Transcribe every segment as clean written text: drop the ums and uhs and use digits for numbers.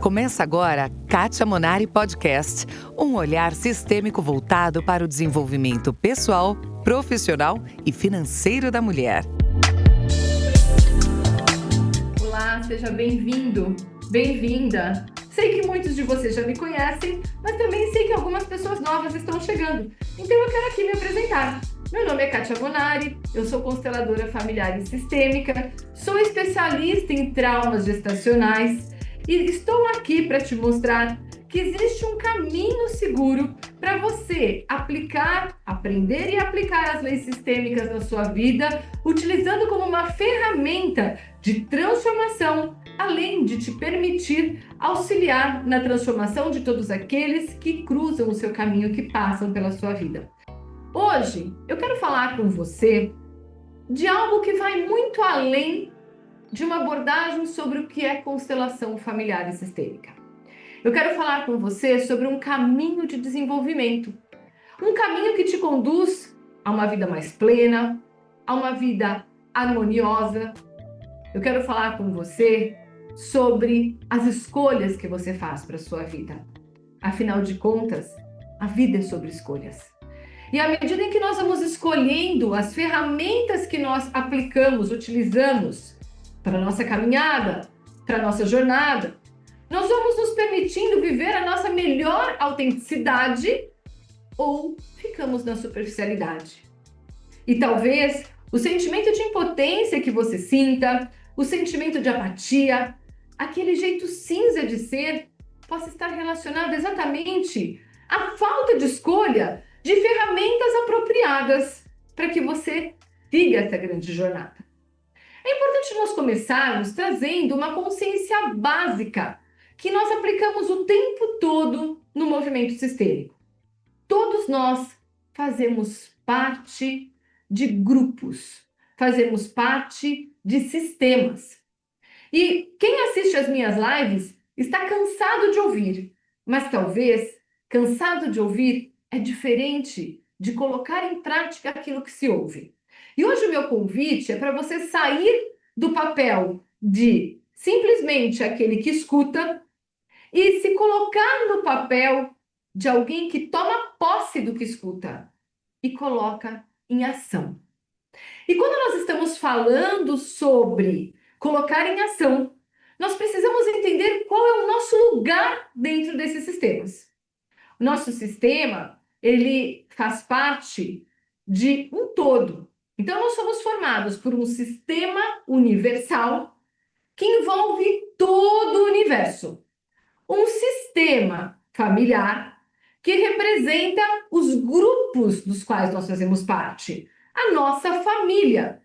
Começa agora Kátia Monari Podcast, um olhar sistêmico voltado para o desenvolvimento pessoal, profissional e financeiro da mulher. Olá, seja bem-vindo, bem-vinda. Sei que muitos de vocês já me conhecem, mas também sei que algumas pessoas novas estão chegando. Então eu quero aqui me apresentar. Meu nome é Kátia Monari, eu sou consteladora familiar e sistêmica, sou especialista em traumas gestacionais e estou aqui para te mostrar que existe um caminho seguro para você aprender e aplicar as leis sistêmicas na sua vida, utilizando como uma ferramenta de transformação, além de te permitir auxiliar na transformação de todos aqueles que cruzam o seu caminho, que passam pela sua vida. Hoje, eu quero falar com você de algo que vai muito além de uma abordagem sobre o que é constelação familiar e sistêmica. Eu quero falar com você sobre um caminho de desenvolvimento, um caminho que te conduz a uma vida mais plena, a uma vida harmoniosa. Eu quero falar com você sobre as escolhas que você faz para a sua vida. Afinal de contas, a vida é sobre escolhas. E à medida em que nós vamos escolhendo as ferramentas que nós aplicamos, utilizamos para a nossa caminhada, para a nossa jornada, nós vamos nos permitindo viver a nossa melhor autenticidade ou ficamos na superficialidade. E talvez o sentimento de impotência que você sinta, o sentimento de apatia, aquele jeito cinza de ser, possa estar relacionado exatamente à falta de escolha de ferramentas apropriadas para que você siga essa grande jornada. É importante nós começarmos trazendo uma consciência básica que nós aplicamos o tempo todo no movimento sistêmico. Todos nós fazemos parte de grupos, fazemos parte de sistemas. E quem assiste às minhas lives está cansado de ouvir, mas talvez cansado de ouvir é diferente de colocar em prática aquilo que se ouve. E hoje o meu convite é para você sair do papel de simplesmente aquele que escuta e se colocar no papel de alguém que toma posse do que escuta e coloca em ação. E quando nós estamos falando sobre colocar em ação, nós precisamos entender qual é o nosso lugar dentro desses sistemas. O nosso sistema, ele faz parte de um todo. Então, nós somos formados por um sistema universal que envolve todo o universo. Um sistema familiar que representa os grupos dos quais nós fazemos parte, a nossa família.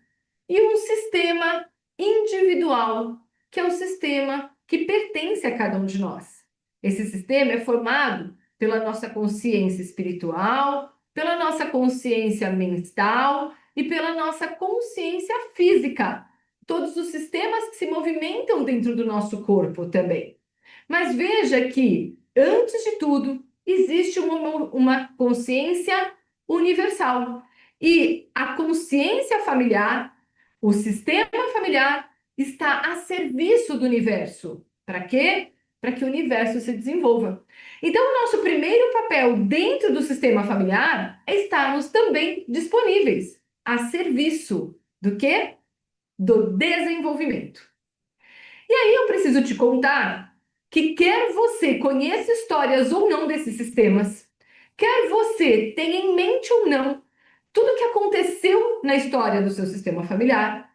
E um sistema individual, que é o sistema que pertence a cada um de nós. Esse sistema é formado pela nossa consciência espiritual, pela nossa consciência mental e pela nossa consciência física. Todos os sistemas que se movimentam dentro do nosso corpo também. Mas veja que, antes de tudo, existe uma consciência universal. E a consciência familiar, o sistema familiar, está a serviço do universo. Para quê? Para que o universo se desenvolva. Então, o nosso primeiro papel dentro do sistema familiar é estarmos também disponíveis a serviço do quê? Do desenvolvimento. E aí eu preciso te contar que quer você conheça histórias ou não desses sistemas, quer você tenha em mente ou não tudo que aconteceu na história do seu sistema familiar,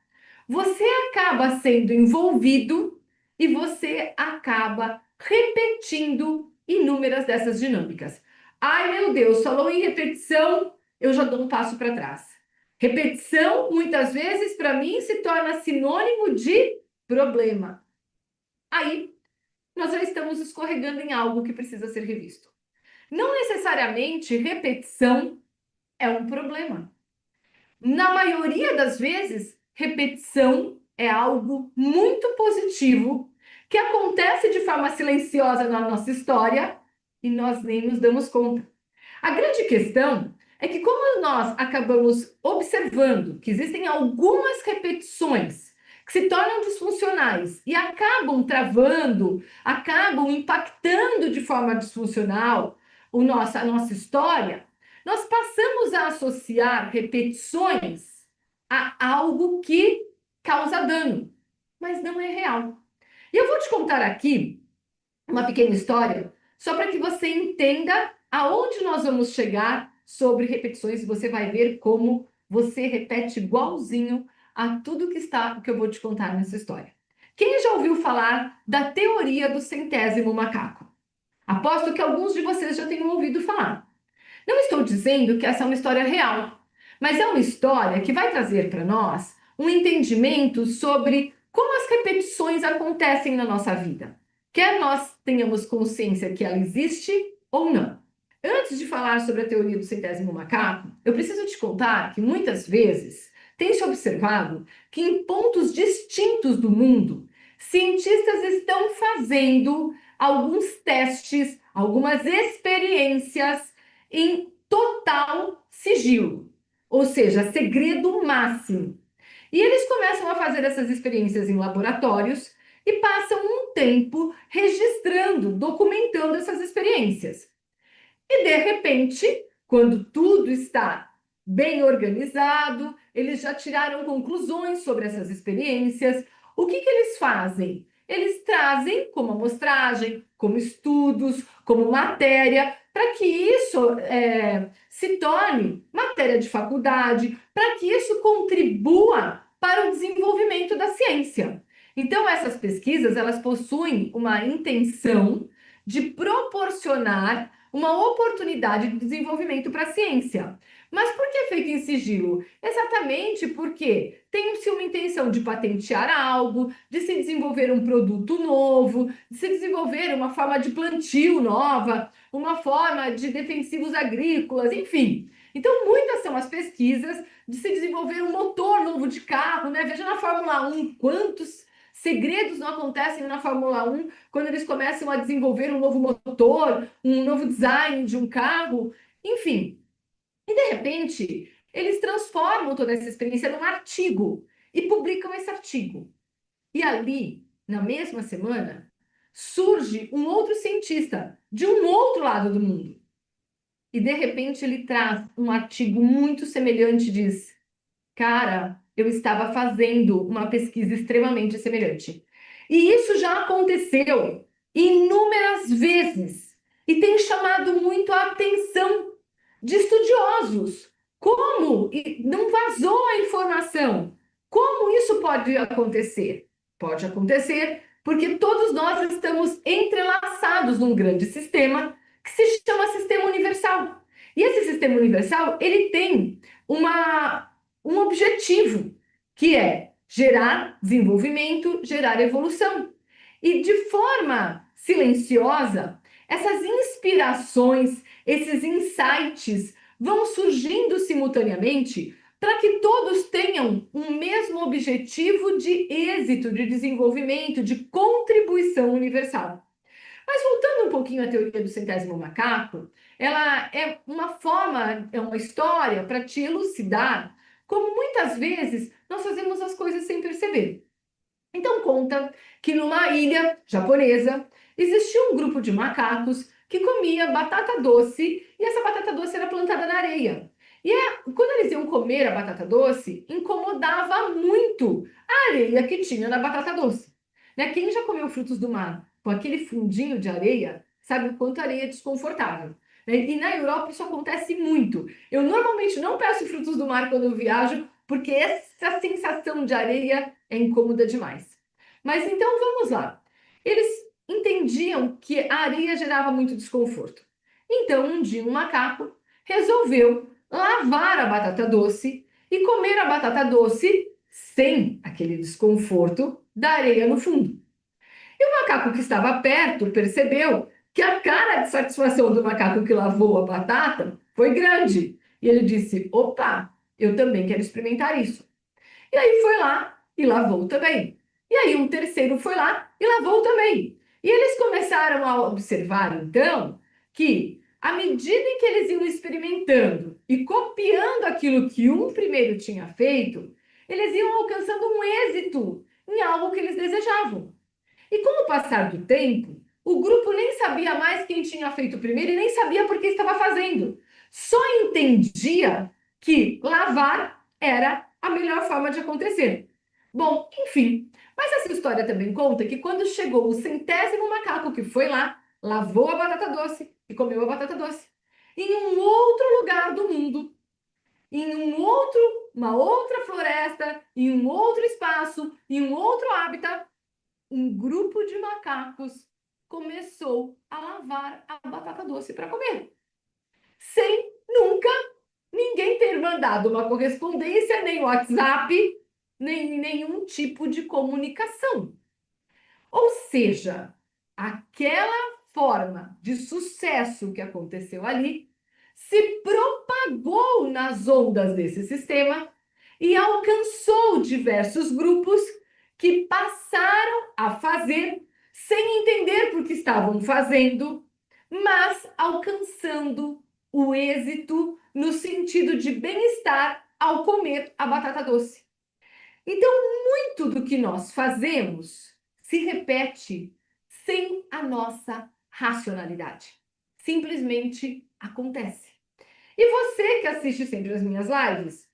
você acaba sendo envolvido e você acaba repetindo inúmeras dessas dinâmicas. Ai, meu Deus, falou em repetição, eu já dou um passo para trás. Repetição, muitas vezes, para mim, se torna sinônimo de problema. Aí, nós já estamos escorregando em algo que precisa ser revisto. Não necessariamente repetição é um problema. Na maioria das vezes, repetição é algo muito positivo que acontece de forma silenciosa na nossa história e nós nem nos damos conta. A grande questão é que, como nós acabamos observando que existem algumas repetições que se tornam disfuncionais e acabam travando, acabam impactando de forma disfuncional a nossa história, nós passamos a associar repetições a algo que causa dano, mas não é real. E eu vou te contar aqui uma pequena história, só para que você entenda aonde nós vamos chegar sobre repetições e você vai ver como você repete igualzinho a tudo que eu vou te contar nessa história. Quem já ouviu falar da teoria do centésimo macaco? Aposto que alguns de vocês já tenham ouvido falar. Não estou dizendo que essa é uma história real, mas é uma história que vai trazer para nós um entendimento sobre como as repetições acontecem na nossa vida, quer nós tenhamos consciência que ela existe ou não. Antes de falar sobre a teoria do centésimo macaco, eu preciso te contar que muitas vezes tem se observado que em pontos distintos do mundo, cientistas estão fazendo alguns testes, algumas experiências em total sigilo, ou seja, segredo máximo. E eles começam a fazer essas experiências em laboratórios e passam um tempo registrando, documentando essas experiências. E de repente, quando tudo está bem organizado, eles já tiraram conclusões sobre essas experiências. O que eles fazem? Eles trazem como amostragem, como estudos, como matéria, para que isso se torne matéria de faculdade, para que isso contribua para o desenvolvimento da ciência. Então, essas pesquisas, elas possuem uma intenção de proporcionar uma oportunidade de desenvolvimento para a ciência. Mas por que é feito em sigilo? Exatamente porque tem-se uma intenção de patentear algo, de se desenvolver um produto novo, de se desenvolver uma forma de plantio nova, uma forma de defensivos agrícolas, enfim. Então, muitas são as pesquisas de se desenvolver um motor novo de carro, né? Veja na Fórmula 1 quantos segredos não acontecem na Fórmula 1 quando eles começam a desenvolver um novo motor, um novo design de um carro, enfim. E de repente, eles transformam toda essa experiência num artigo e publicam esse artigo. E ali, na mesma semana, surge um outro cientista de um outro lado do mundo. E de repente ele traz um artigo muito semelhante e diz: cara, eu estava fazendo uma pesquisa extremamente semelhante. E isso já aconteceu inúmeras vezes e tem chamado muito a atenção de estudiosos. Como não vazou a informação? Como isso pode acontecer? Pode acontecer porque todos nós estamos entrelaçados num grande sistema que se chama Sistema Universal. E esse Sistema Universal, ele tem um objetivo, que é gerar desenvolvimento, gerar evolução. E de forma silenciosa, essas inspirações, esses insights vão surgindo simultaneamente para que todos tenham um mesmo objetivo de êxito, de desenvolvimento, de contribuição universal. Mas voltando um pouquinho à teoria do centésimo macaco, ela é uma forma, é uma história para te elucidar como muitas vezes nós fazemos as coisas sem perceber. Então conta que numa ilha japonesa existia um grupo de macacos que comia batata doce e essa batata doce era plantada na areia. E quando eles iam comer a batata doce, incomodava muito a areia que tinha na batata doce. Né? Quem já comeu frutos do mar com aquele fundinho de areia, sabe o quanto a areia é desconfortável. Né? E na Europa isso acontece muito. Eu normalmente não peço frutos do mar quando eu viajo, porque essa sensação de areia é incômoda demais. Mas então vamos lá. Eles entendiam que a areia gerava muito desconforto. Então um dia um macaco resolveu lavar a batata doce e comer a batata doce sem aquele desconforto da areia no fundo. E o macaco que estava perto percebeu que a cara de satisfação do macaco que lavou a batata foi grande. E ele disse: opa, eu também quero experimentar isso. E aí foi lá e lavou também. E aí um terceiro foi lá e lavou também. E eles começaram a observar, então, que à medida em que eles iam experimentando e copiando aquilo que um primeiro tinha feito, eles iam alcançando um êxito em algo que eles desejavam. E com o passar do tempo, o grupo nem sabia mais quem tinha feito primeiro e nem sabia por que estava fazendo. Só entendia que lavar era a melhor forma de acontecer. Bom, enfim, mas essa história também conta que quando chegou o 100º macaco que foi lá, lavou a batata doce e comeu a batata doce, em um outro lugar do mundo, em uma outra floresta, em um outro espaço, em um outro hábitat, um grupo de macacos começou a lavar a batata doce para comer, sem nunca ninguém ter mandado uma correspondência, nem WhatsApp, nem nenhum tipo de comunicação. Ou seja, aquela forma de sucesso que aconteceu ali se propagou nas ondas desse sistema e alcançou diversos grupos que passaram a fazer sem entender por que estavam fazendo, mas alcançando o êxito no sentido de bem-estar ao comer a batata doce. Então, muito do que nós fazemos se repete sem a nossa racionalidade. Simplesmente acontece. E você que assiste sempre as minhas lives,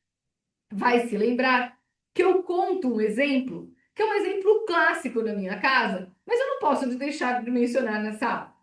vai se lembrar que eu conto um exemplo, que é um exemplo clássico na minha casa, mas eu não posso deixar de mencionar nessa aula.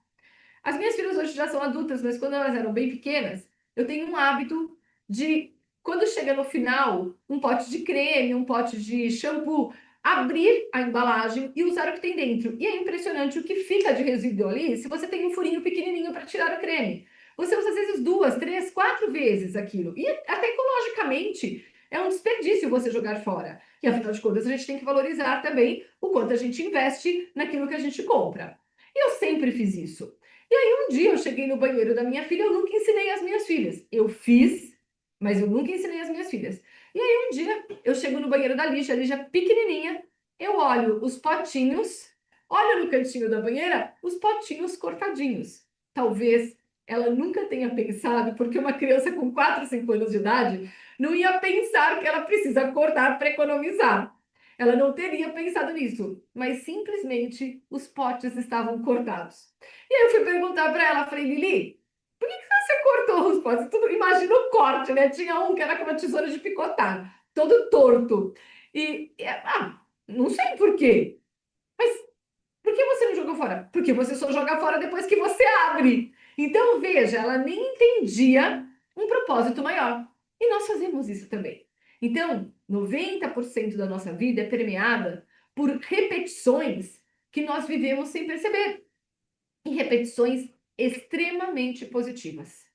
As minhas filhas hoje já são adultas, mas quando elas eram bem pequenas, eu tenho um hábito de, quando chega no final, um pote de creme, um pote de shampoo, abrir a embalagem e usar o que tem dentro. E é impressionante o que fica de resíduo ali se você tem um furinho pequenininho para tirar o creme. Você usa às vezes 2, 3, 4 vezes aquilo. E até ecologicamente é um desperdício você jogar fora. E afinal de contas, a gente tem que valorizar também o quanto a gente investe naquilo que a gente compra. E eu sempre fiz isso. E aí um dia eu cheguei no banheiro da minha filha, eu nunca ensinei as minhas filhas. Eu fiz, mas eu nunca ensinei as minhas filhas. E aí um dia eu chego no banheiro da Lígia, a Lígia pequenininha, eu olho os potinhos, olho no cantinho da banheira os potinhos cortadinhos. Talvez ela nunca tenha pensado, porque uma criança com 4, 5 anos de idade não ia pensar que ela precisa cortar para economizar. Ela não teria pensado nisso, mas simplesmente os potes estavam cortados. E aí eu fui perguntar para ela, falei, Lili, por que você cortou os potes? Tudo, imagina o corte, né? Tinha um que era com uma tesoura de picotar, todo torto. Não sei por quê. Mas por que você não jogou fora? Porque você só joga fora depois que você abre. Então, veja, ela nem entendia um propósito maior. E nós fazemos isso também. Então, 90% da nossa vida é permeada por repetições que nós vivemos sem perceber. E repetições extremamente positivas.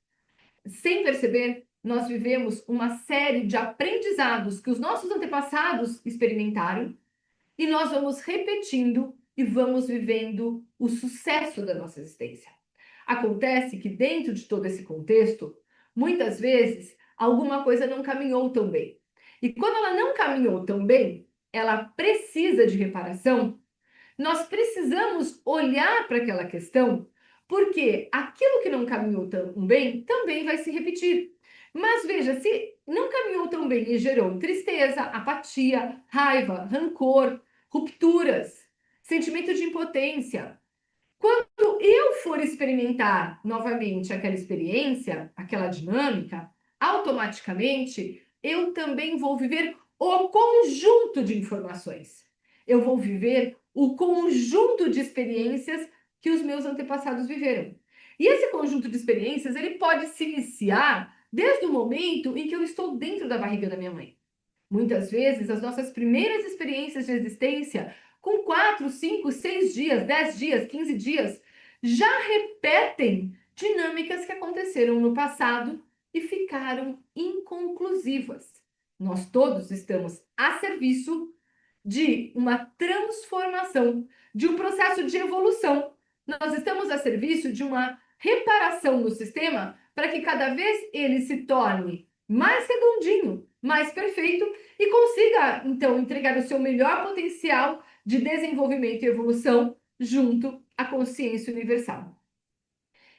Sem perceber, nós vivemos uma série de aprendizados que os nossos antepassados experimentaram e nós vamos repetindo e vamos vivendo o sucesso da nossa existência. Acontece que dentro de todo esse contexto, muitas vezes alguma coisa não caminhou tão bem. E quando ela não caminhou tão bem, ela precisa de reparação. Nós precisamos olhar para aquela questão, porque aquilo que não caminhou tão bem também vai se repetir. Mas veja, se não caminhou tão bem e gerou tristeza, apatia, raiva, rancor, rupturas, sentimento de impotência, quando eu for experimentar novamente aquela experiência, aquela dinâmica, automaticamente eu também vou viver o conjunto de informações. Eu vou viver o conjunto de experiências que os meus antepassados viveram. E esse conjunto de experiências, ele pode se iniciar desde o momento em que eu estou dentro da barriga da minha mãe. Muitas vezes, as nossas primeiras experiências de existência, com 4, 5, 6 dias, 10 dias, 15 dias, já repetem dinâmicas que aconteceram no passado e ficaram inconclusivas. Nós todos estamos a serviço de uma transformação, de um processo de evolução. Nós estamos a serviço de uma reparação no sistema para que cada vez ele se torne mais redondinho, mais perfeito e consiga, então, entregar o seu melhor potencial de desenvolvimento e evolução junto à consciência universal.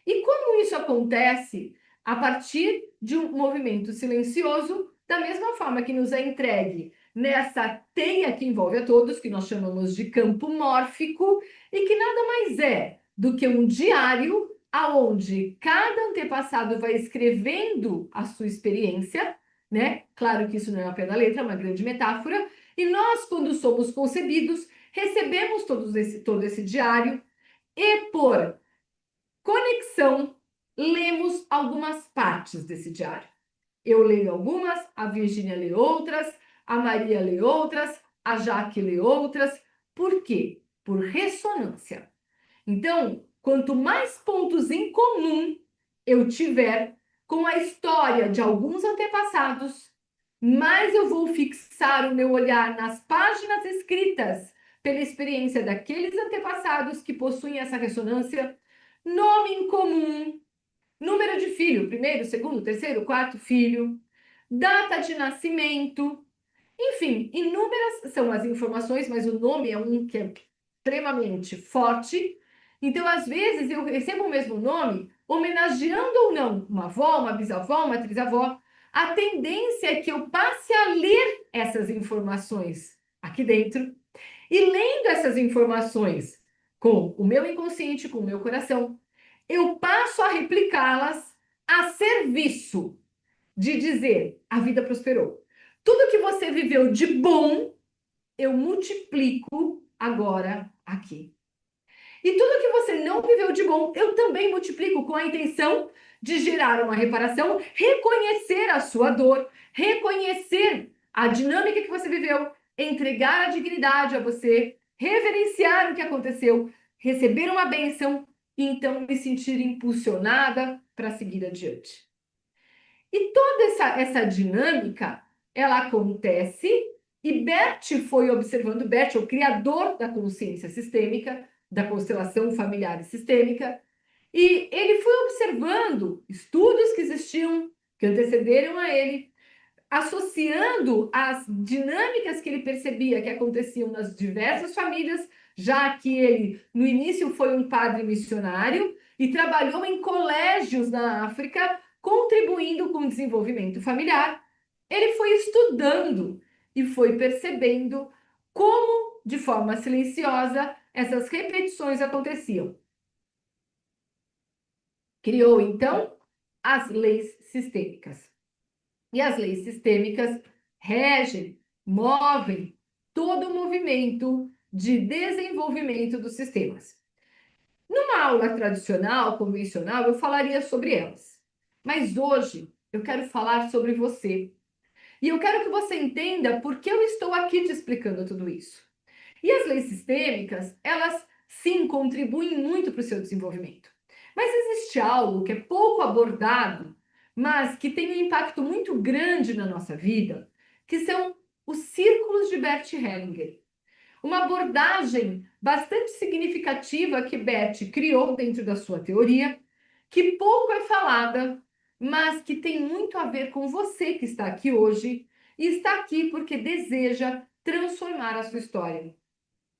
E como isso acontece? A partir de um movimento silencioso, da mesma forma que nos é entregue nessa teia que envolve a todos, que nós chamamos de campo mórfico, e que nada mais é do que um diário aonde cada antepassado vai escrevendo a sua experiência, né? Claro que isso não é ao pé da letra, é uma grande metáfora, e nós, quando somos concebidos, recebemos todo esse diário e, por conexão, lemos algumas partes desse diário. Eu leio algumas, a Virgínia lê outras, a Maria lê outras, a Jaque lê outras. Por quê? Por ressonância. Então, quanto mais pontos em comum eu tiver com a história de alguns antepassados, mais eu vou fixar o meu olhar nas páginas escritas pela experiência daqueles antepassados que possuem essa ressonância, nome em comum, número de filho, primeiro, segundo, terceiro, quarto filho, data de nascimento, enfim, inúmeras são as informações, mas o nome é um que é extremamente forte. Então, às vezes, eu recebo o mesmo nome, homenageando ou não uma avó, uma bisavó, uma trisavó. A tendência é que eu passe a ler essas informações aqui dentro e lendo essas informações com o meu inconsciente, com o meu coração, eu passo a replicá-las a serviço de dizer: a vida prosperou. Tudo que você viveu de bom, eu multiplico agora aqui. E tudo que você não viveu de bom, eu também multiplico com a intenção de gerar uma reparação, reconhecer a sua dor, reconhecer a dinâmica que você viveu, entregar a dignidade a você, reverenciar o que aconteceu, receber uma bênção e então me sentir impulsionada para seguir adiante. E toda essa dinâmica, ela acontece, e Bert foi observando, Bert é o criador da consciência sistêmica, da constelação familiar e sistêmica, e ele foi observando estudos que existiam, que antecederam a ele, associando as dinâmicas que ele percebia que aconteciam nas diversas famílias, já que ele, no início, foi um padre missionário e trabalhou em colégios na África, contribuindo com o desenvolvimento familiar. Ele foi estudando e foi percebendo como, de forma silenciosa, essas repetições aconteciam. Criou, então, as leis sistêmicas. E as leis sistêmicas regem, movem todo o movimento de desenvolvimento dos sistemas. Numa aula tradicional, convencional, eu falaria sobre elas. Mas hoje eu quero falar sobre você. E eu quero que você entenda por que eu estou aqui te explicando tudo isso. E as leis sistêmicas, elas sim contribuem muito para o seu desenvolvimento. Mas existe algo que é pouco abordado, mas que tem um impacto muito grande na nossa vida, que são os círculos de Bert Hellinger. Uma abordagem bastante significativa que Bert criou dentro da sua teoria, que pouco é falada, mas que tem muito a ver com você que está aqui hoje e está aqui porque deseja transformar a sua história.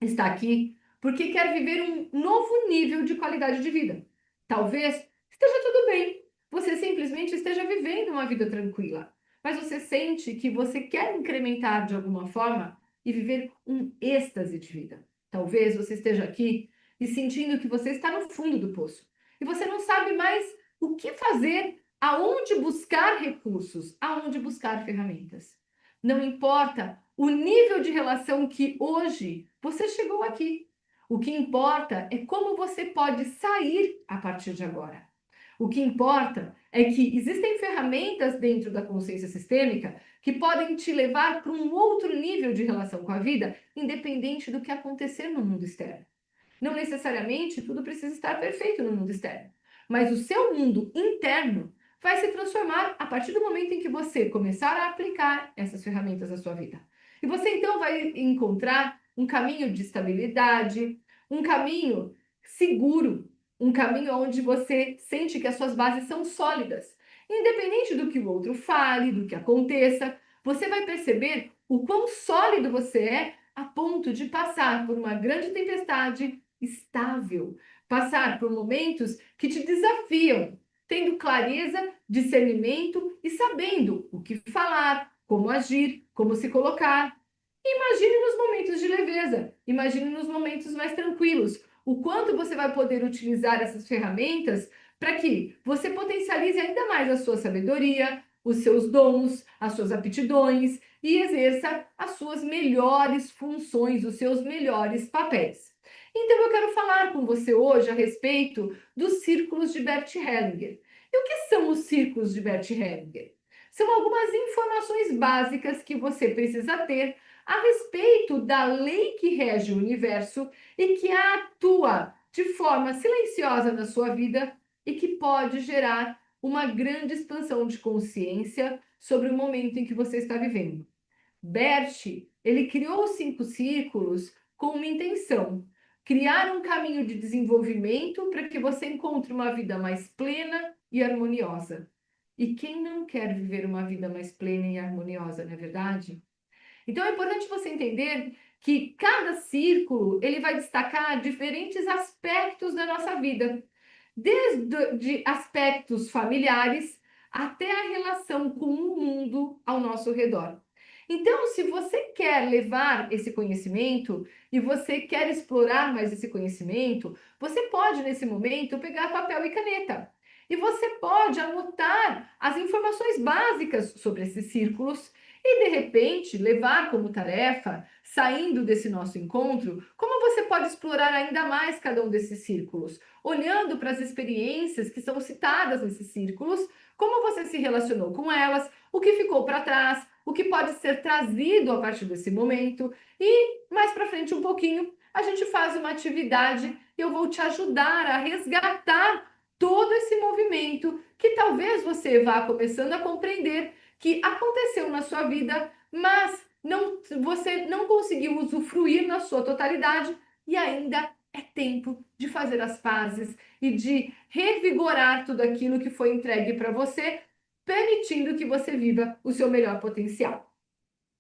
Está aqui porque quer viver um novo nível de qualidade de vida. Talvez esteja tudo bem, você simplesmente esteja vivendo uma vida tranquila, mas você sente que você quer incrementar de alguma forma e viver um êxtase de vida. Talvez você esteja aqui e sentindo que você está no fundo do poço e você não sabe mais o que fazer, aonde buscar recursos, aonde buscar ferramentas. Não importa o nível de relação que hoje você chegou aqui. O que importa é como você pode sair a partir de agora. O que importa é que existem ferramentas dentro da consciência sistêmica que podem te levar para um outro nível de relação com a vida, independente do que acontecer no mundo externo. Não necessariamente tudo precisa estar perfeito no mundo externo, mas o seu mundo interno vai se transformar a partir do momento em que você começar a aplicar essas ferramentas na sua vida. E você então vai encontrar um caminho de estabilidade, um caminho seguro, um caminho onde você sente que as suas bases são sólidas. Independente do que o outro fale, do que aconteça, você vai perceber o quão sólido você é a ponto de passar por uma grande tempestade estável, passar por momentos que te desafiam, tendo clareza, discernimento e sabendo o que falar, como agir, como se colocar. Imagine nos momentos de leveza, imagine nos momentos mais tranquilos, o quanto você vai poder utilizar essas ferramentas para que você potencialize ainda mais a sua sabedoria, os seus dons, as suas aptidões e exerça as suas melhores funções, os seus melhores papéis. Então eu quero falar com você hoje a respeito dos círculos de Bert Hellinger. E o que são os círculos de Bert Hellinger? São algumas informações básicas que você precisa ter a respeito da lei que rege o universo e que atua de forma silenciosa na sua vida e que pode gerar uma grande expansão de consciência sobre o momento em que você está vivendo. Bert, ele criou os 5 círculos com uma intenção: criar um caminho de desenvolvimento para que você encontre uma vida mais plena e harmoniosa. E quem não quer viver uma vida mais plena e harmoniosa, não é verdade? Então é importante você entender que cada círculo ele vai destacar diferentes aspectos da nossa vida, desde aspectos familiares até a relação com o mundo ao nosso redor. Então, se você quer levar esse conhecimento e você quer explorar mais esse conhecimento, você pode, nesse momento, pegar papel e caneta. E você pode anotar as informações básicas sobre esses círculos e, de repente, levar como tarefa, saindo desse nosso encontro, como você pode explorar ainda mais cada um desses círculos, olhando para as experiências que são citadas nesses círculos, como você se relacionou com elas, o que ficou para trás, o que pode ser trazido a partir desse momento. E mais para frente um pouquinho, a gente faz uma atividade e eu vou te ajudar a resgatar todo esse movimento que talvez você vá começando a compreender que aconteceu na sua vida, mas você não conseguiu usufruir na sua totalidade e ainda é tempo de fazer as pazes e de revigorar tudo aquilo que foi entregue para você, permitindo que você viva o seu melhor potencial.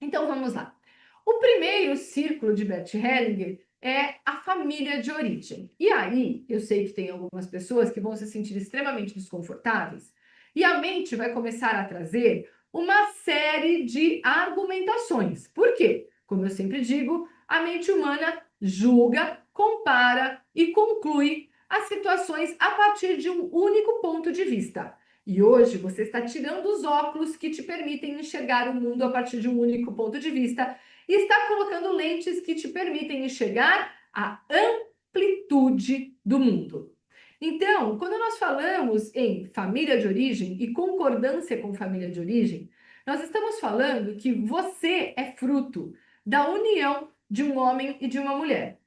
Então vamos lá. O primeiro círculo de Bert Hellinger é a família de origem. E aí, eu sei que tem algumas pessoas que vão se sentir extremamente desconfortáveis, e a mente vai começar a trazer uma série de argumentações. Por quê? Como eu sempre digo, a mente humana julga, compara e conclui as situações a partir de um único ponto de vista. E hoje você está tirando os óculos que te permitem enxergar o mundo a partir de um único ponto de vista e está colocando lentes que te permitem enxergar a amplitude do mundo. Então, quando nós falamos em família de origem e concordância com família de origem, nós estamos falando que você é fruto da união de um homem e de uma mulher.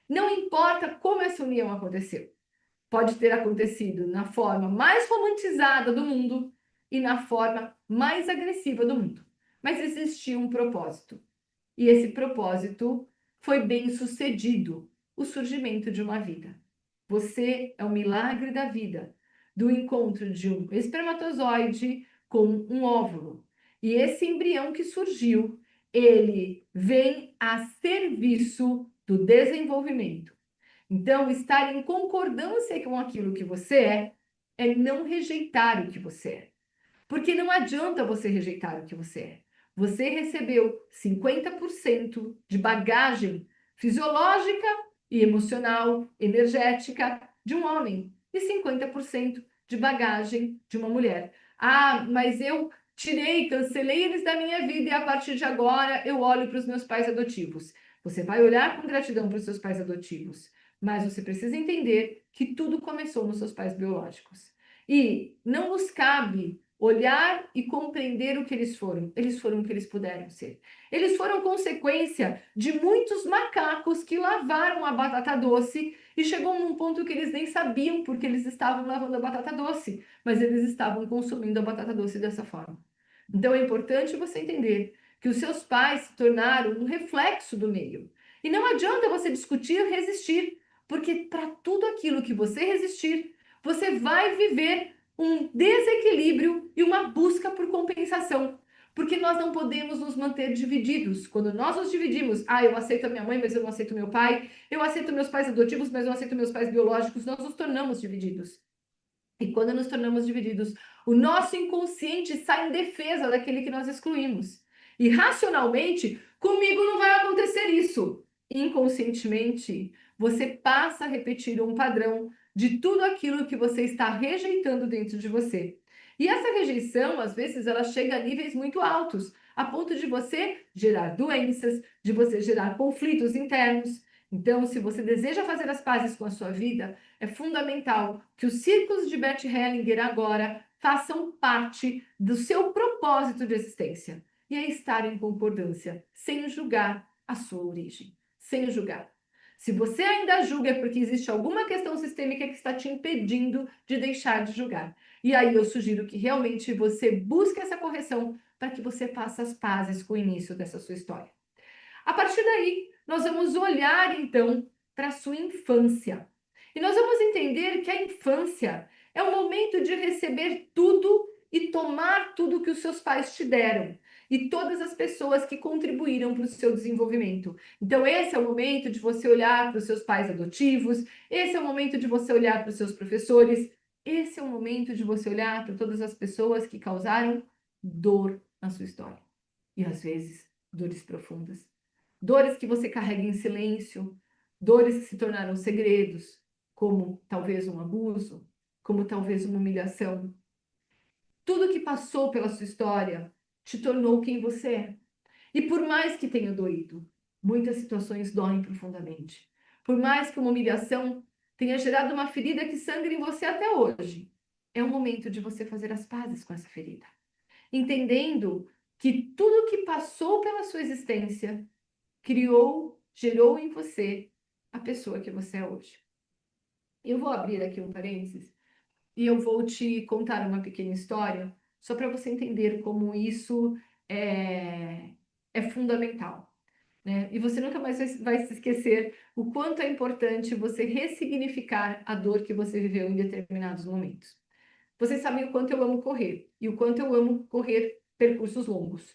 Não importa como essa união aconteceu. Pode ter acontecido na forma mais romantizada do mundo e na forma mais agressiva do mundo. Mas existia um propósito. E esse propósito foi bem sucedido, o surgimento de uma vida. Você é o milagre da vida, do encontro de um espermatozoide com um óvulo. E esse embrião que surgiu, ele vem a serviço do desenvolvimento. Então, estar em concordância com aquilo que você é não rejeitar o que você é. Porque não adianta você rejeitar o que você é. Você recebeu 50% de bagagem fisiológica e emocional, energética de um homem e 50% de bagagem de uma mulher. Ah, mas eu tirei, cancelei eles da minha vida e a partir de agora eu olho para os meus pais adotivos. Você vai olhar com gratidão para os seus pais adotivos, mas você precisa entender que tudo começou nos seus pais biológicos. E não nos cabe olhar e compreender o que eles foram. Eles foram o que eles puderam ser. Eles foram consequência de muitos macacos que lavaram a batata doce e chegou num ponto que eles nem sabiam porque eles estavam lavando a batata doce, mas eles estavam consumindo a batata doce dessa forma. Então é importante você entender que os seus pais se tornaram um reflexo do meio. E não adianta você discutir e resistir, porque para tudo aquilo que você resistir, você vai viver um desequilíbrio e uma busca por compensação. Porque nós não podemos nos manter divididos. Quando nós nos dividimos, eu aceito a minha mãe, mas eu não aceito meu pai, eu aceito meus pais adotivos, mas eu não aceito meus pais biológicos, nós nos tornamos divididos. E quando nos tornamos divididos, o nosso inconsciente sai em defesa daquele que nós excluímos. E racionalmente, Comigo não vai acontecer isso. Inconscientemente, você passa a repetir um padrão de tudo aquilo que você está rejeitando dentro de você. E essa rejeição, às vezes, ela chega a níveis muito altos, a ponto de você gerar doenças, de você gerar conflitos internos. Então, se você deseja fazer as pazes com a sua vida, é fundamental que os círculos de Bert Hellinger agora façam parte do seu propósito de existência. E é estar em concordância, sem julgar a sua origem, sem julgar. Se você ainda julga, é porque existe alguma questão sistêmica que está te impedindo de deixar de julgar. E aí eu sugiro que realmente você busque essa correção para que você faça as pazes com o início dessa sua história. A partir daí, nós vamos olhar então para a sua infância. E nós vamos entender que a infância é o momento de receber tudo e tomar tudo que os seus pais te deram e todas as pessoas que contribuíram para o seu desenvolvimento. Então, esse é o momento de você olhar para os seus pais adotivos, esse é o momento de você olhar para os seus professores, esse é o momento de você olhar para todas as pessoas que causaram dor na sua história. E às vezes, dores profundas. Dores que você carrega em silêncio, dores que se tornaram segredos, como talvez um abuso, como talvez uma humilhação. Tudo que passou pela sua história te tornou quem você é. E por mais que tenha doído, muitas situações doem profundamente. Por mais que uma humilhação tenha gerado uma ferida que sangra em você até hoje, é o momento de você fazer as pazes com essa ferida. Entendendo que tudo que passou pela sua existência gerou em você a pessoa que você é hoje. Eu vou abrir aqui um parênteses e eu vou te contar uma pequena história, só para você entender como isso é fundamental, né? E você nunca mais vai se esquecer o quanto é importante você ressignificar a dor que você viveu em determinados momentos. Vocês sabem o quanto eu amo correr e o quanto eu amo correr percursos longos.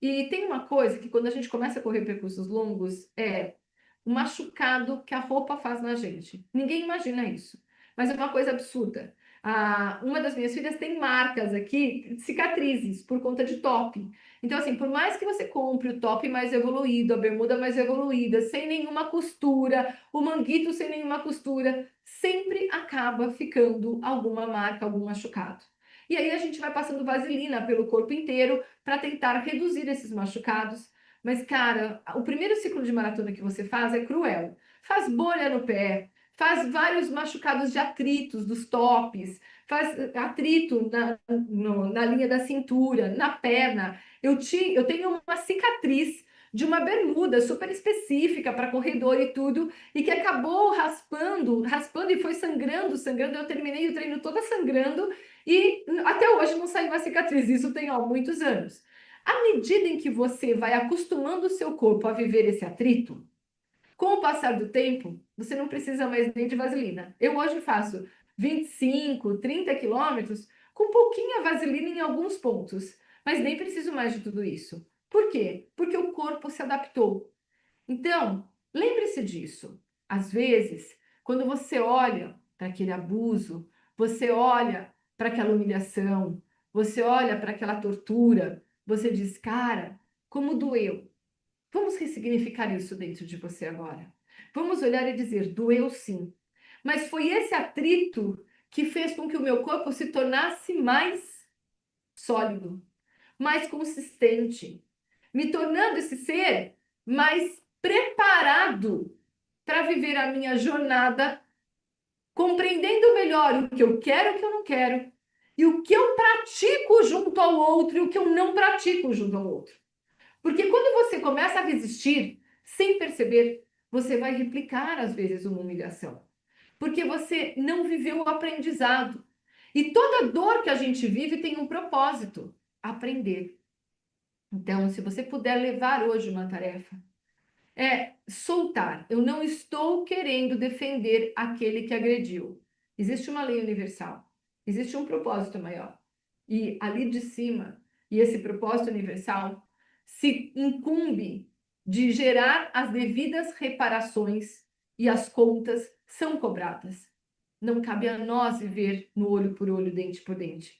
E tem uma coisa que quando a gente começa a correr percursos longos, é o machucado que a roupa faz na gente. Ninguém imagina isso, mas é uma coisa absurda. Uma das minhas filhas tem marcas aqui, cicatrizes, por conta de top. Então, assim, por mais que você compre o top mais evoluído, a bermuda mais evoluída, sem nenhuma costura, o manguito sem nenhuma costura, sempre acaba ficando alguma marca, algum machucado. E aí a gente vai passando vaselina pelo corpo inteiro para tentar reduzir esses machucados. Mas, cara, o primeiro ciclo de maratona que você faz é cruel. Faz bolha no pé, faz vários machucados de atritos dos tops, faz atrito na linha da cintura, na perna. Eu tenho uma cicatriz de uma bermuda super específica para corredor e tudo, e que acabou raspando e foi sangrando. Eu terminei o treino toda sangrando e até hoje não saiu a cicatriz. Isso tem muitos anos. À medida em que você vai acostumando o seu corpo a viver esse atrito, com o passar do tempo, você não precisa mais nem de vaselina. Eu hoje faço 25, 30 quilômetros com pouquinha vaselina em alguns pontos, mas nem preciso mais de tudo isso. Por quê? Porque o corpo se adaptou. Então, lembre-se disso. Às vezes, quando você olha para aquele abuso, você olha para aquela humilhação, você olha para aquela tortura, você diz, cara, como doeu. Vamos ressignificar isso dentro de você agora. Vamos olhar e dizer, doeu sim. Mas foi esse atrito que fez com que o meu corpo se tornasse mais sólido, mais consistente, me tornando esse ser mais preparado para viver a minha jornada, compreendendo melhor o que eu quero e o que eu não quero, e o que eu pratico junto ao outro e o que eu não pratico junto ao outro. Porque quando você começa a resistir, sem perceber, você vai replicar às vezes uma humilhação. Porque você não viveu o aprendizado. E toda dor que a gente vive tem um propósito: aprender. Então, se você puder levar hoje uma tarefa, é soltar. Eu não estou querendo defender aquele que agrediu. Existe uma lei universal, existe um propósito maior. E ali de cima, e esse propósito universal se incumbe de gerar as devidas reparações e as contas são cobradas. Não cabe a nós viver no olho por olho, dente por dente.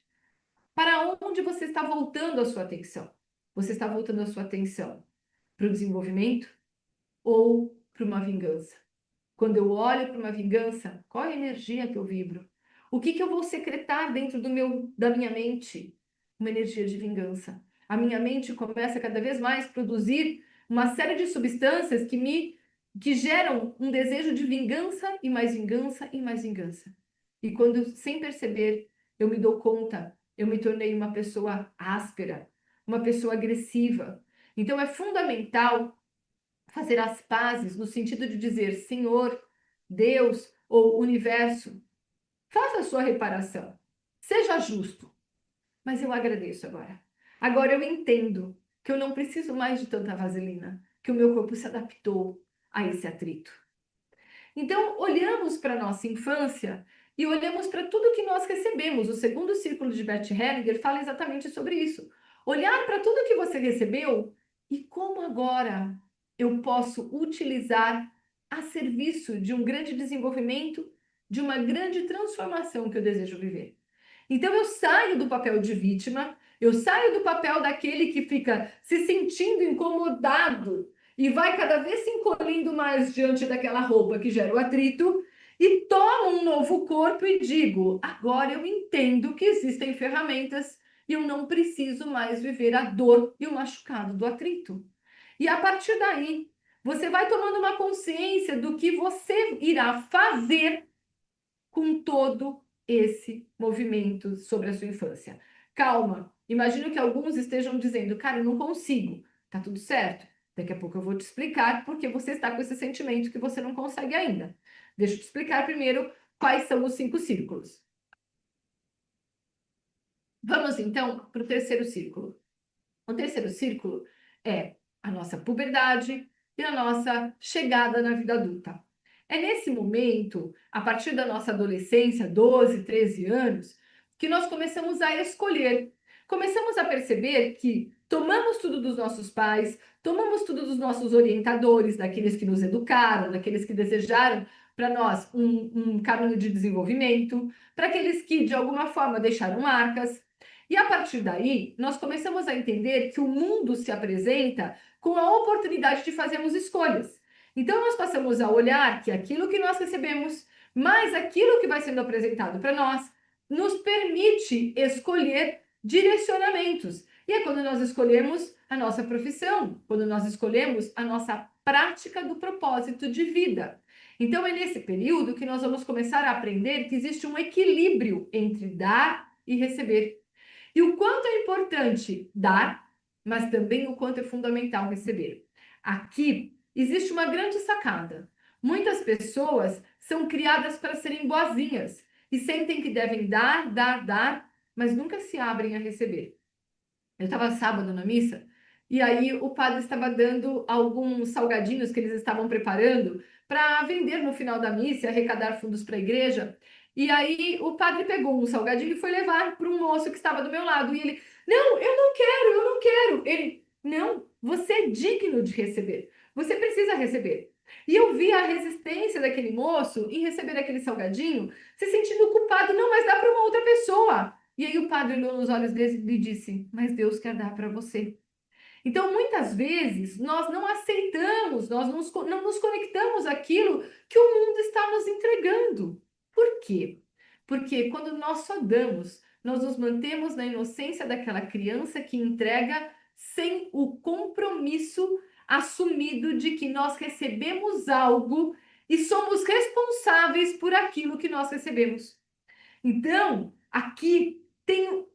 Para onde você está voltando a sua atenção? Você está voltando a sua atenção para o desenvolvimento ou para uma vingança? Quando eu olho para uma vingança, qual é a energia que eu vibro? O que eu vou secretar dentro da minha mente? Uma energia de vingança. A minha mente começa cada vez mais a produzir uma série de substâncias que geram um desejo de vingança e mais vingança e mais vingança. E quando, sem perceber, eu me dou conta, eu me tornei uma pessoa áspera, uma pessoa agressiva. Então é fundamental fazer as pazes no sentido de dizer, Senhor, Deus ou universo, faça a sua reparação. Seja justo. Mas eu agradeço agora. Agora eu entendo que eu não preciso mais de tanta vaselina, que o meu corpo se adaptou a esse atrito. Então, olhamos para a nossa infância e olhamos para tudo que nós recebemos. O segundo círculo de Bert Hellinger fala exatamente sobre isso. Olhar para tudo que você recebeu e como agora eu posso utilizar a serviço de um grande desenvolvimento, de uma grande transformação que eu desejo viver. Então, eu saio do papel de vítima, eu saio do papel daquele que fica se sentindo incomodado e vai cada vez se encolhendo mais diante daquela roupa que gera o atrito e tomo um novo corpo e digo, agora eu entendo que existem ferramentas e eu não preciso mais viver a dor e o machucado do atrito. E a partir daí, você vai tomando uma consciência do que você irá fazer com todo esse movimento sobre a sua infância. Calma, imagino que alguns estejam dizendo, cara, eu não consigo. Tá tudo certo. Daqui a pouco eu vou te explicar porque você está com esse sentimento que você não consegue ainda. Deixa eu te explicar primeiro quais são os 5 círculos. Vamos então para o terceiro círculo. O terceiro círculo é a nossa puberdade e a nossa chegada na vida adulta. É nesse momento, a partir da nossa adolescência, 12, 13 anos, que nós começamos a escolher. Começamos a perceber que tomamos tudo dos nossos pais, tomamos tudo dos nossos orientadores, daqueles que nos educaram, daqueles que desejaram para nós um caminho de desenvolvimento, para aqueles que de alguma forma deixaram marcas. E a partir daí, nós começamos a entender que o mundo se apresenta com a oportunidade de fazermos escolhas. Então, nós passamos a olhar que aquilo que nós recebemos, mais aquilo que vai sendo apresentado para nós, nos permite escolher direcionamentos. E é quando nós escolhemos a nossa profissão, quando nós escolhemos a nossa prática do propósito de vida. Então, é nesse período que nós vamos começar a aprender que existe um equilíbrio entre dar e receber. E o quanto é importante dar, mas também o quanto é fundamental receber. Aqui existe uma grande sacada. Muitas pessoas são criadas para serem boazinhas e sentem que devem dar, dar, dar, mas nunca se abrem a receber. Eu estava sábado na missa e aí o padre estava dando alguns salgadinhos que eles estavam preparando para vender no final da missa, arrecadar fundos para a igreja. E aí o padre pegou um salgadinho e foi levar para um moço que estava do meu lado. E ele, não, eu não quero, eu não quero. Ele, não, você é digno de receber. Você precisa receber. E eu vi a resistência daquele moço em receber aquele salgadinho, se sentindo culpado. Não, mas dá para uma outra pessoa. E aí o padre olhou nos olhos dele e disse, mas Deus quer dar para você. Então, muitas vezes, nós não aceitamos, nós não nos conectamos àquilo que o mundo está nos entregando. Por quê? Porque quando nós só damos, nós nos mantemos na inocência daquela criança que entrega sem o compromisso assumido de que nós recebemos algo e somos responsáveis por aquilo que nós recebemos. Então, aqui tem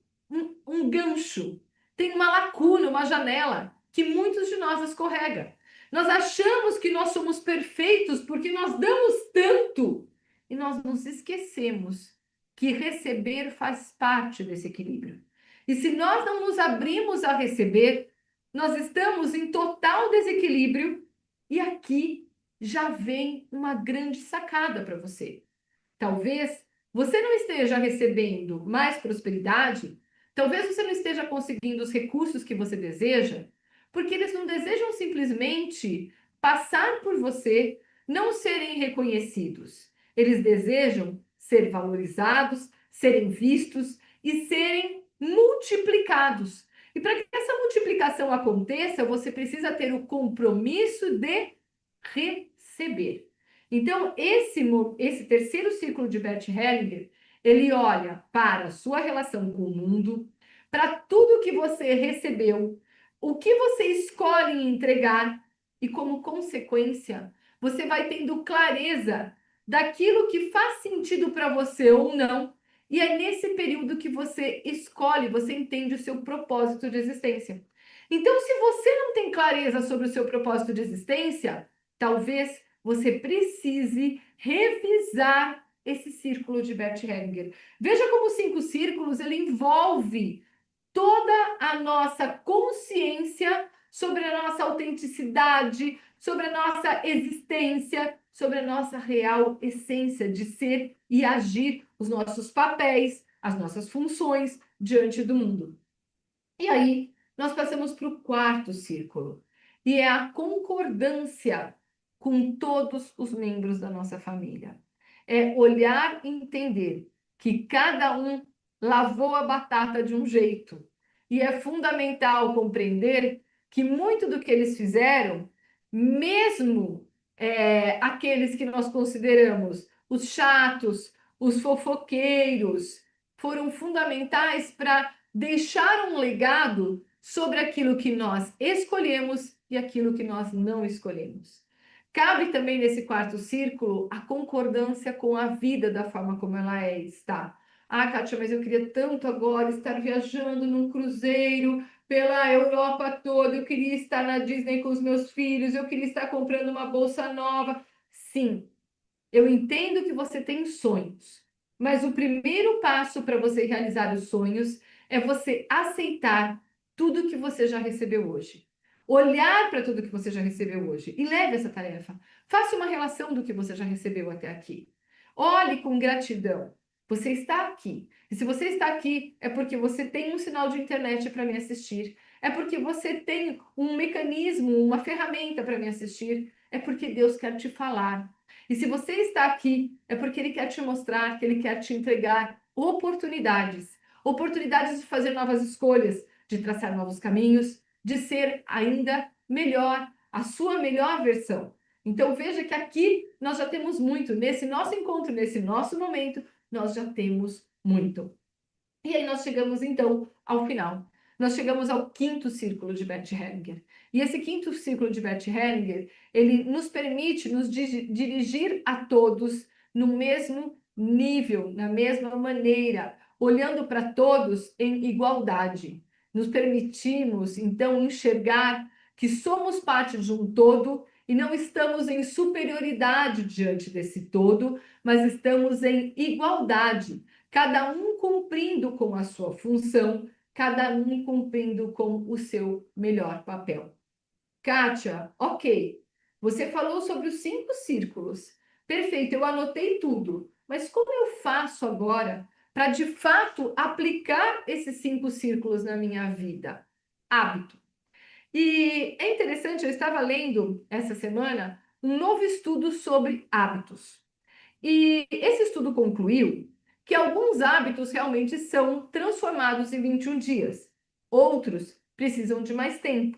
um gancho, tem uma lacuna, uma janela que muitos de nós escorrega. Nós achamos que nós somos perfeitos porque nós damos tanto e nós nos esquecemos que receber faz parte desse equilíbrio. E se nós não nos abrimos a receber, nós estamos em total desequilíbrio e aqui já vem uma grande sacada para você. Talvez você não esteja recebendo mais prosperidade, talvez você não esteja conseguindo os recursos que você deseja, porque eles não desejam simplesmente passar por você, não serem reconhecidos. Eles desejam ser valorizados, serem vistos e serem multiplicados. E para que essa multiplicação aconteça, você precisa ter o compromisso de receber. Então, esse terceiro ciclo de Bert Hellinger, ele olha para a sua relação com o mundo, para tudo que você recebeu, o que você escolhe entregar e, como consequência, você vai tendo clareza daquilo que faz sentido para você ou não. E é nesse período que você escolhe, você entende o seu propósito de existência. Então, se você não tem clareza sobre o seu propósito de existência, talvez você precise revisar esse círculo de Bert Hellinger. Veja como os 5 círculos ele envolve toda a nossa consciência sobre a nossa autenticidade, sobre a nossa existência, sobre a nossa real essência de ser e agir, os nossos papéis, as nossas funções diante do mundo. E aí, nós passamos para o 4º círculo, e é a concordância com todos os membros da nossa família. É olhar e entender que cada um lavou a batata de um jeito. E é fundamental compreender que muito do que eles fizeram, mesmo aqueles que nós consideramos os chatos, os fofoqueiros, foram fundamentais para deixar um legado sobre aquilo que nós escolhemos e aquilo que nós não escolhemos. Cabe também nesse 4º círculo a concordância com a vida da forma como ela está. Ah, Kátia, mas eu queria tanto agora estar viajando num cruzeiro pela Europa toda, eu queria estar na Disney com os meus filhos, eu queria estar comprando uma bolsa nova. Sim, eu entendo que você tem sonhos, mas o primeiro passo para você realizar os sonhos é você aceitar tudo que você já recebeu hoje. Olhar para tudo que você já recebeu hoje e leve essa tarefa. Faça uma relação do que você já recebeu até aqui. Olhe com gratidão. Você está aqui. E se você está aqui, é porque você tem um sinal de internet para me assistir. É porque você tem um mecanismo, uma ferramenta para me assistir. É porque Deus quer te falar. E se você está aqui, é porque Ele quer te mostrar, que Ele quer te entregar oportunidades. Oportunidades de fazer novas escolhas, de traçar novos caminhos, de ser ainda melhor, a sua melhor versão. Então veja que aqui nós já temos muito, nesse nosso encontro, nesse nosso momento, nós já temos muito. E aí nós chegamos então ao final. Nós chegamos ao 5º círculo de Bert Hellinger. E esse 5º círculo de Bert Hellinger, ele nos permite nos dirigir a todos no mesmo nível, na mesma maneira, olhando para todos em igualdade. Nos permitimos, então, enxergar que somos parte de um todo e não estamos em superioridade diante desse todo, mas estamos em igualdade, cada um cumprindo com a sua função, cada um cumprindo com o seu melhor papel. Kátia, ok, você falou sobre os 5 círculos. Perfeito, eu anotei tudo. Mas como eu faço agora para, de fato, aplicar esses 5 círculos na minha vida? Hábito. E é interessante, eu estava lendo essa semana um novo estudo sobre hábitos. E esse estudo concluiu que alguns hábitos realmente são transformados em 21 dias. Outros precisam de mais tempo.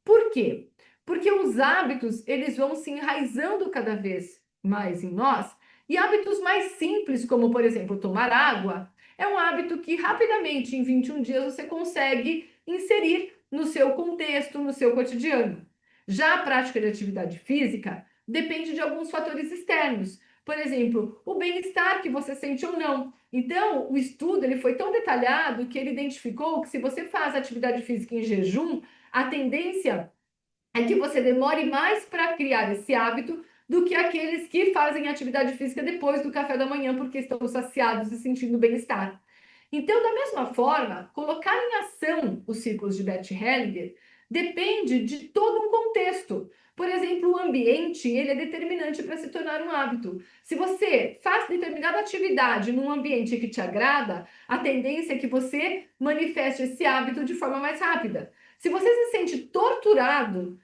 Por quê? Porque os hábitos, eles vão se enraizando cada vez mais em nós, e hábitos mais simples, como, por exemplo, tomar água, é um hábito que rapidamente, em 21 dias, você consegue inserir no seu contexto, no seu cotidiano. Já a prática de atividade física depende de alguns fatores externos. Por exemplo, o bem-estar que você sente ou não. Então, o estudo ele foi tão detalhado que ele identificou que se você faz atividade física em jejum, a tendência é que você demore mais para criar esse hábito do que aqueles que fazem atividade física depois do café da manhã porque estão saciados e sentindo bem-estar. Então, da mesma forma, colocar em ação os círculos de Bert Hellinger depende de todo um contexto. Por exemplo, o ambiente, ele é determinante para se tornar um hábito. Se você faz determinada atividade num ambiente que te agrada, a tendência é que você manifeste esse hábito de forma mais rápida. Se você se sente torturado,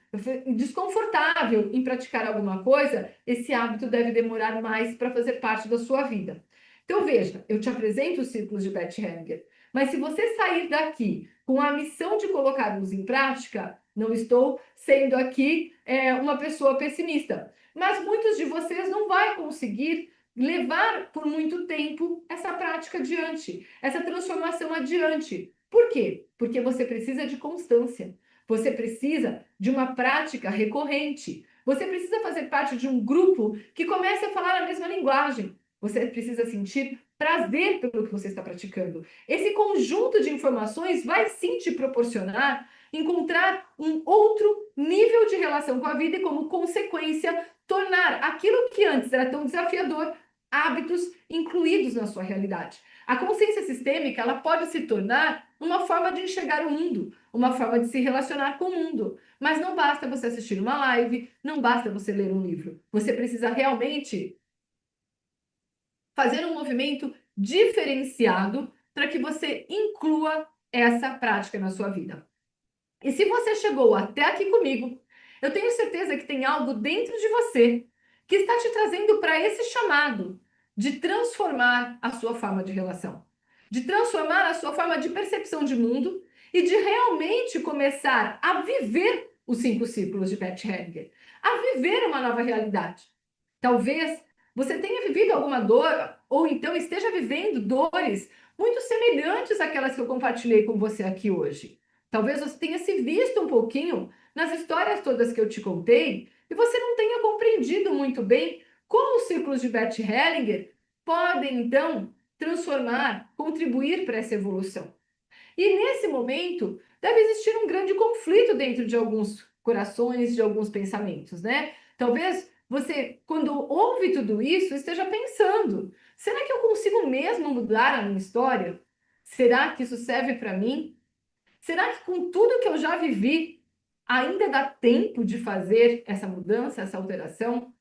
desconfortável em praticar alguma coisa, esse hábito deve demorar mais para fazer parte da sua vida. Então, veja, eu te apresento os círculos de Bert Hellinger, mas se você sair daqui com a missão de colocá-los em prática, não estou sendo aqui uma pessoa pessimista, mas muitos de vocês não vão conseguir levar por muito tempo essa prática adiante, essa transformação adiante. Por quê? Porque você precisa de constância, você precisa de uma prática recorrente, você precisa fazer parte de um grupo que comece a falar a mesma linguagem, você precisa sentir prazer pelo que você está praticando. Esse conjunto de informações vai sim te proporcionar encontrar um outro nível de relação com a vida e, como consequência, tornar aquilo que antes era tão desafiador hábitos incluídos na sua realidade. A consciência sistêmica, ela pode se tornar uma forma de enxergar o mundo, uma forma de se relacionar com o mundo. Mas não basta você assistir uma live, não basta você ler um livro. Você precisa realmente fazer um movimento diferenciado para que você inclua essa prática na sua vida. E se você chegou até aqui comigo, eu tenho certeza que tem algo dentro de você que está te trazendo para esse chamado de transformar a sua forma de relação, de transformar a sua forma de percepção de mundo e de realmente começar a viver os 5 círculos de Bert Hellinger, a viver uma nova realidade. Talvez você tenha vivido alguma dor ou então esteja vivendo dores muito semelhantes àquelas que eu compartilhei com você aqui hoje. Talvez você tenha se visto um pouquinho nas histórias todas que eu te contei e você não tenha compreendido muito bem como os círculos de Bert Hellinger podem, então, transformar, contribuir para essa evolução. E nesse momento, deve existir um grande conflito dentro de alguns corações, de alguns pensamentos, né? Talvez você, quando ouve tudo isso, esteja pensando: será que eu consigo mesmo mudar a minha história? Será que isso serve para mim? Será que com tudo que eu já vivi, ainda dá tempo de fazer essa mudança, essa alteração?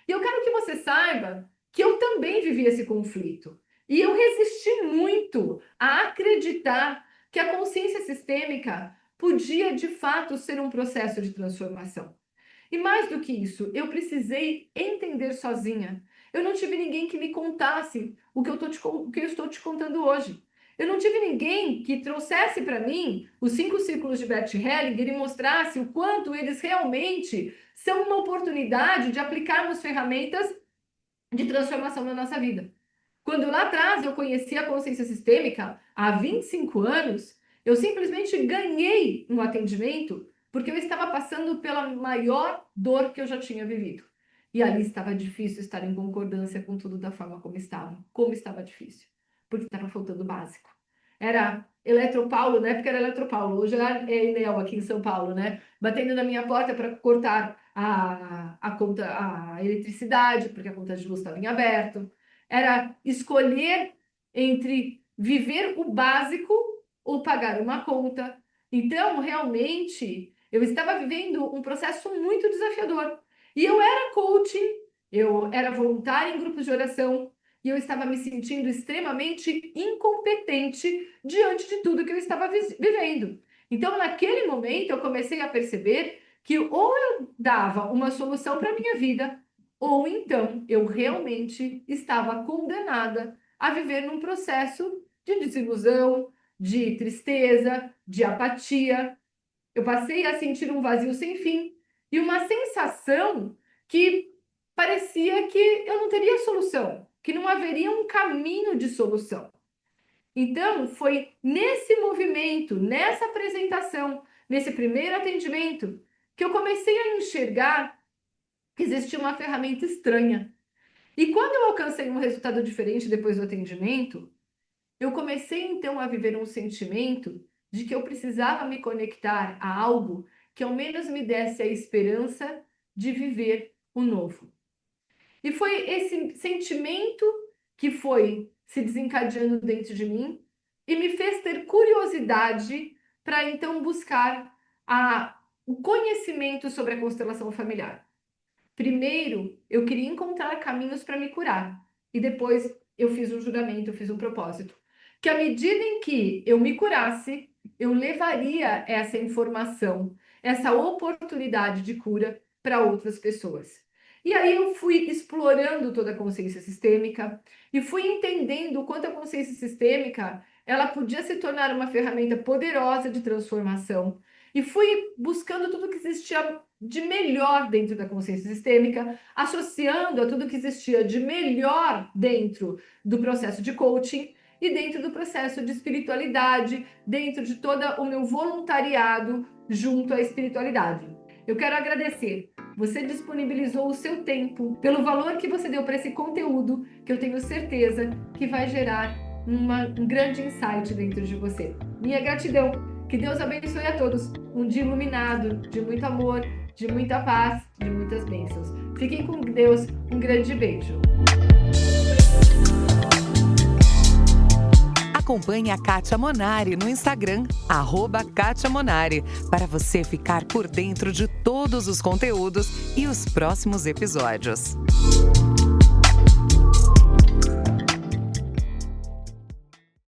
E eu quero que você saiba que eu também vivi esse conflito. E eu resisti muito a acreditar que a consciência sistêmica podia, de fato, ser um processo de transformação. E mais do que isso, eu precisei entender sozinha. Eu não tive ninguém que me contasse o que eu estou te contando hoje. Eu não tive ninguém que trouxesse para mim os 5 círculos de Bert Hellinger e mostrasse o quanto eles realmente são uma oportunidade de aplicarmos ferramentas de transformação na nossa vida. Quando lá atrás eu conheci a consciência sistêmica, há 25 anos, eu simplesmente ganhei no atendimento porque eu estava passando pela maior dor que eu já tinha vivido. E ali estava difícil estar em concordância com tudo da forma como estava difícil, porque estava faltando o básico. Era Eletropaulo, na época era Eletropaulo, hoje é Enel aqui em São Paulo, né? Batendo na minha porta para cortar a conta, a eletricidade, porque a conta de luz estava em aberto. Era escolher entre viver o básico ou pagar uma conta. Então, realmente, eu estava vivendo um processo muito desafiador. E eu era coaching, eu era voluntária em grupos de oração, e eu estava me sentindo extremamente incompetente diante de tudo que eu estava vivendo. Então, naquele momento, eu comecei a perceber que ou eu dava uma solução para a minha vida, ou então eu realmente estava condenada a viver num processo de desilusão, de tristeza, de apatia. Eu passei a sentir um vazio sem fim e uma sensação que parecia que eu não teria solução, que não haveria um caminho de solução. Então, foi nesse movimento, nessa apresentação, nesse primeiro atendimento, que eu comecei a enxergar que existia uma ferramenta estranha. E quando eu alcancei um resultado diferente depois do atendimento, eu comecei então a viver um sentimento de que eu precisava me conectar a algo que ao menos me desse a esperança de viver o novo. E foi esse sentimento que foi se desencadeando dentro de mim e me fez ter curiosidade para então buscar o conhecimento sobre a constelação familiar. Primeiro, eu queria encontrar caminhos para me curar. E depois eu fiz um juramento, eu fiz um propósito. Que à medida em que eu me curasse, eu levaria essa informação, essa oportunidade de cura para outras pessoas. E aí eu fui explorando toda a consciência sistêmica e fui entendendo o quanto a consciência sistêmica ela podia se tornar uma ferramenta poderosa de transformação. E fui buscando tudo que existia de melhor dentro da consciência sistêmica, associando a tudo que existia de melhor dentro do processo de coaching e dentro do processo de espiritualidade, dentro de todo o meu voluntariado junto à espiritualidade. Eu quero agradecer. Você disponibilizou o seu tempo pelo valor que você deu para esse conteúdo, que eu tenho certeza que vai gerar um grande insight dentro de você. Minha gratidão. Que Deus abençoe a todos. Um dia iluminado, de muito amor, de muita paz, de muitas bênçãos. Fiquem com Deus. Um grande beijo. Acompanhe a Kátia Monari no Instagram, @Kátia Monari, para você ficar por dentro de todos os conteúdos e os próximos episódios.